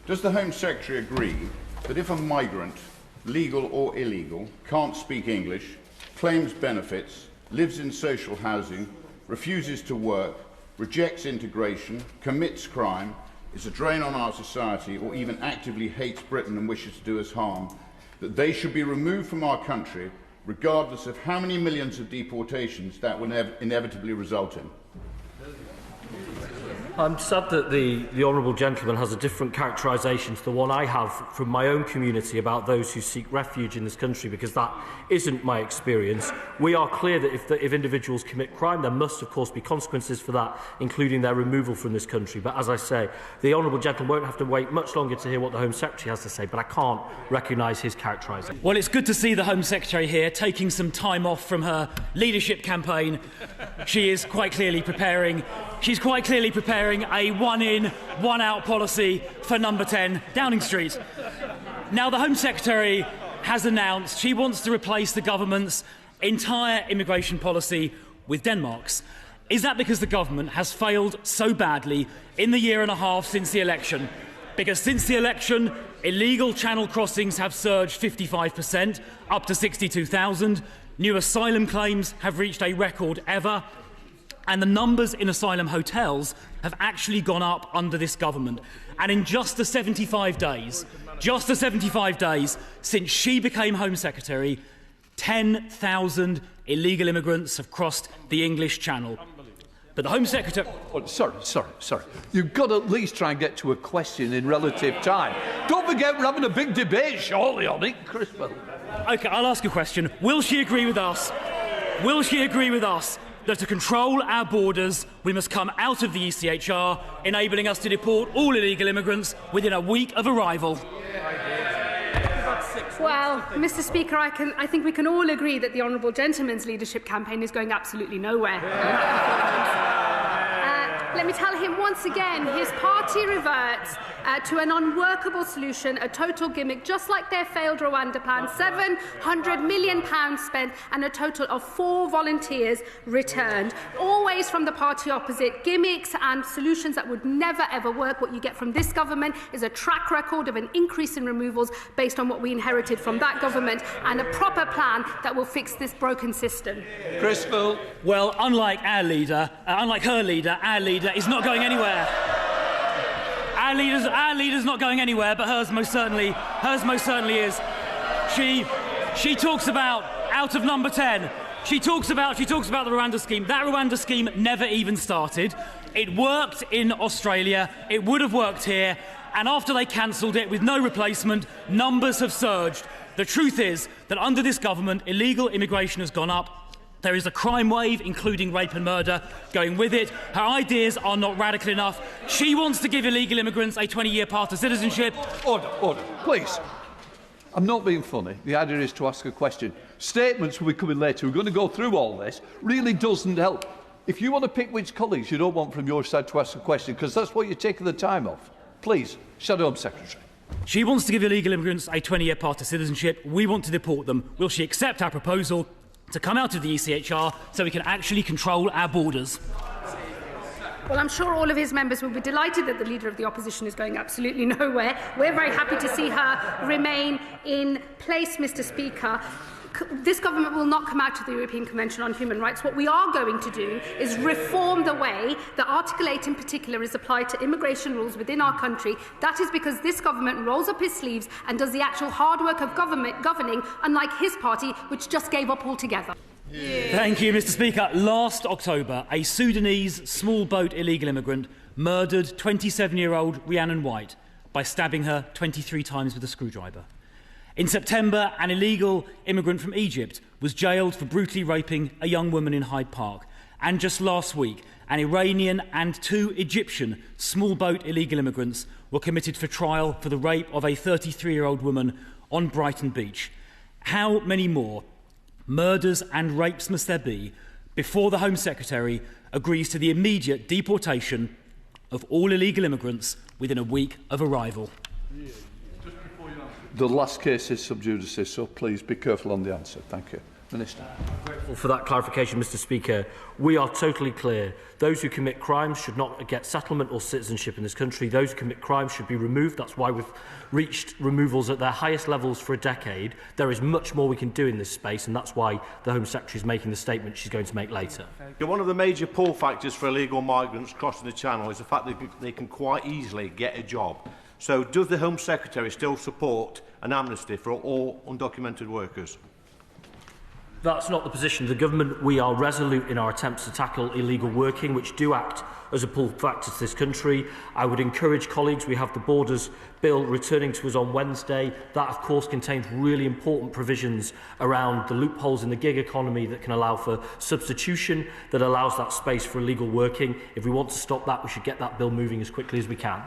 Does the Home Secretary agree that if a migrant, legal or illegal, can't speak English, claims benefits, lives in social housing, refuses to work, rejects integration, commits crime, is a drain on our society, or even actively hates Britain and wishes to do us harm, that they should be removed from our country regardless of how many millions of deportations that will inevitably result in? I'm sad that the honourable gentleman has a different characterisation to the one I have from my own community about those who seek refuge in this country, because that isn't my experience. We are clear that if individuals commit crime, there must of course be consequences for that, including their removal from this country. But as I say, the honourable gentleman won't have to wait much longer to hear what the Home Secretary has to say, but I can't recognise his characterisation. Well, it's good to see the Home Secretary here taking some time off from her leadership campaign. She is quite clearly preparing a one-in, one-out policy for number 10 Downing Street. Now, the Home Secretary has announced she wants to replace the government's entire immigration policy with Denmark's. Is that because the government has failed so badly in the year and a half since the election? Because since the election, illegal channel crossings have surged 55%, up to 62,000. New asylum claims have reached a record ever. And the numbers in asylum hotels have actually gone up under this government. And in just the 75 days since she became Home Secretary, 10,000 illegal immigrants have crossed the English Channel. But the Home Secretary... Oh, sorry. You've got to at least try and get to a question in relative time. Don't forget we're having a big debate shortly on it, Crispell. OK, I'll ask a question. Will she agree with us that to control our borders, we must come out of the ECHR, enabling us to deport all illegal immigrants within a week of arrival? Well, Mr. Speaker, I think we can all agree that the honourable gentleman's leadership campaign is going absolutely nowhere. Let me tell him once again, his party reverts to an unworkable solution, a total gimmick, just like their failed Rwanda plan, £700 million spent and a total of 4 volunteers returned. Always from the party opposite, gimmicks and solutions that would never ever work. What you get from this government is a track record of an increase in removals based on what we inherited from that government, and a proper plan that will fix this broken system. Crispell. Well, unlike her leader, our leader is not going anywhere. Our leader's not going anywhere, but hers most certainly is. She talks about out of number 10. She talks about the Rwanda scheme. That Rwanda scheme never even started. It worked in Australia. It would have worked here. And after they cancelled it with no replacement, numbers have surged. The truth is that under this government, illegal immigration has gone up. There is a crime wave, including rape and murder, going with it. Her ideas are not radical enough. She wants to give illegal immigrants a 20-year path to citizenship. Order, please. I'm not being funny. The idea is to ask a question. Statements will be coming later. We're going to go through all this. Really doesn't help. If you want to pick which colleagues you don't want from your side to ask a question, because that's what you're taking the time off. Please, Shadow Home Secretary. She wants to give illegal immigrants a 20-year path to citizenship. We want to deport them. Will she accept our proposal to come out of the ECHR so we can actually control our borders? Well, I'm sure all of his members will be delighted that the Leader of the Opposition is going absolutely nowhere. We're very happy to see her remain in place, Mr. Speaker. This government will not come out of the European Convention on Human Rights. What we are going to do is reform the way that Article 8 in particular is applied to immigration rules within our country. That is because this government rolls up his sleeves and does the actual hard work of governing, unlike his party, which just gave up altogether. Yeah. Thank you, Mr. Speaker. Last October, a Sudanese small boat illegal immigrant murdered 27-year-old Rhiannon White by stabbing her 23 times with a screwdriver. In September, an illegal immigrant from Egypt was jailed for brutally raping a young woman in Hyde Park. And just last week, an Iranian and 2 Egyptian small boat illegal immigrants were committed for trial for the rape of a 33-year-old woman on Brighton Beach. How many more murders and rapes must there be before the Home Secretary agrees to the immediate deportation of all illegal immigrants within a week of arrival? The last case is sub judice, so please be careful on the answer. Thank you. Minister. For that clarification, Mr. Speaker, we are totally clear. Those who commit crimes should not get settlement or citizenship in this country. Those who commit crimes should be removed. That's why we've reached removals at their highest levels for a decade. There is much more we can do in this space, and that's why the Home Secretary is making the statement she's going to make later. One of the major pull factors for illegal migrants crossing the Channel is the fact that they can quite easily get a job. So does the Home Secretary still support an amnesty for all undocumented workers? That's not the position of the government. We are resolute in our attempts to tackle illegal working, which do act as a pull factor to this country. I would encourage colleagues, we have the Borders Bill returning to us on Wednesday. That, of course, contains really important provisions around the loopholes in the gig economy that can allow for substitution, that allows that space for illegal working. If we want to stop that, we should get that bill moving as quickly as we can.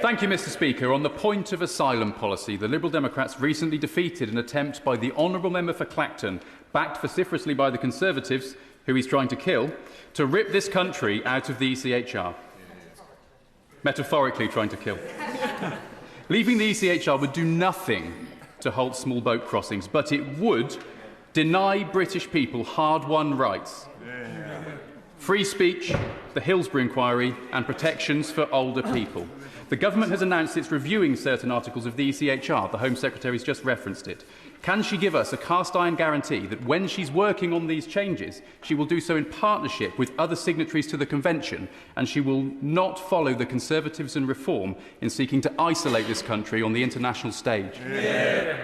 Thank you, Mr. Speaker. On the point of asylum policy, the Liberal Democrats recently defeated an attempt by the Honourable Member for Clacton, backed vociferously by the Conservatives, who he's trying to kill, to rip this country out of the ECHR. Metaphorically trying to kill. Leaving the ECHR would do nothing to halt small boat crossings, but it would deny British people hard-won rights. Free speech, the Hillsborough inquiry, and protections for older people. The government has announced it's reviewing certain articles of the ECHR. The Home Secretary has just referenced it. Can she give us a cast-iron guarantee that when she's working on these changes, she will do so in partnership with other signatories to the Convention, and she will not follow the Conservatives and Reform in seeking to isolate this country on the international stage? Yeah.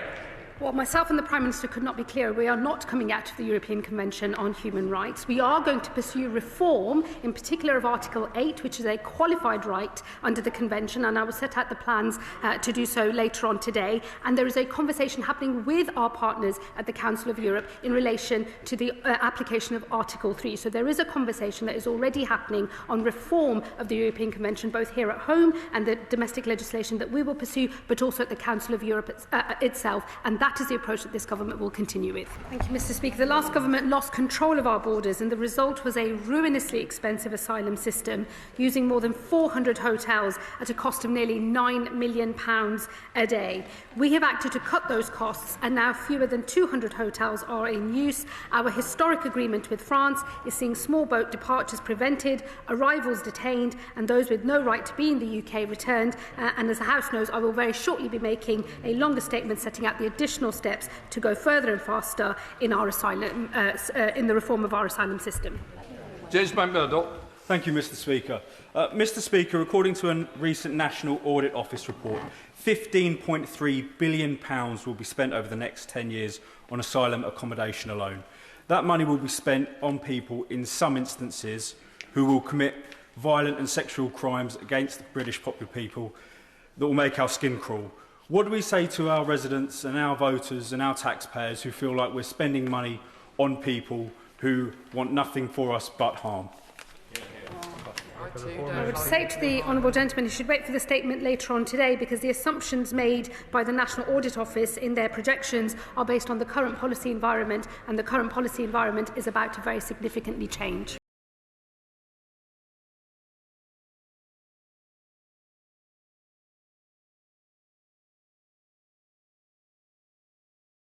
Well, myself and the Prime Minister could not be clearer. We are not coming out of the European Convention on Human Rights. We are going to pursue reform, in particular of Article 8, which is a qualified right under the Convention, and I will set out the plans to do so later on today. And there is a conversation happening with our partners at the Council of Europe in relation to the application of Article 3. So there is a conversation that is already happening on reform of the European Convention, both here at home and the domestic legislation that we will pursue, but also at the Council of Europe itself. And that is the approach that this government will continue with. Thank you, Mr. Speaker. The last government lost control of our borders, and the result was a ruinously expensive asylum system, using more than 400 hotels at a cost of nearly £9 million a day. We have acted to cut those costs, and now fewer than 200 hotels are in use. Our historic agreement with France is seeing small boat departures prevented, arrivals detained, and those with no right to be in the UK returned. And as the House knows, I will very shortly be making a longer statement setting out the additional steps to go further and faster in our asylum, in the reform of our asylum system. James Murdoch. Thank you, Mr. Speaker. Mr. Speaker, according to a recent National Audit Office report, £15.3 billion will be spent over the next 10 years on asylum accommodation alone. That money will be spent on people, in some instances, who will commit violent and sexual crimes against the British popular people that will make our skin crawl. What do we say to our residents and our voters and our taxpayers who feel like we're spending money on people who want nothing for us but harm? I would say to the honourable gentleman he should wait for the statement later on today, because the assumptions made by the National Audit Office in their projections are based on the current policy environment, and the current policy environment is about to very significantly change.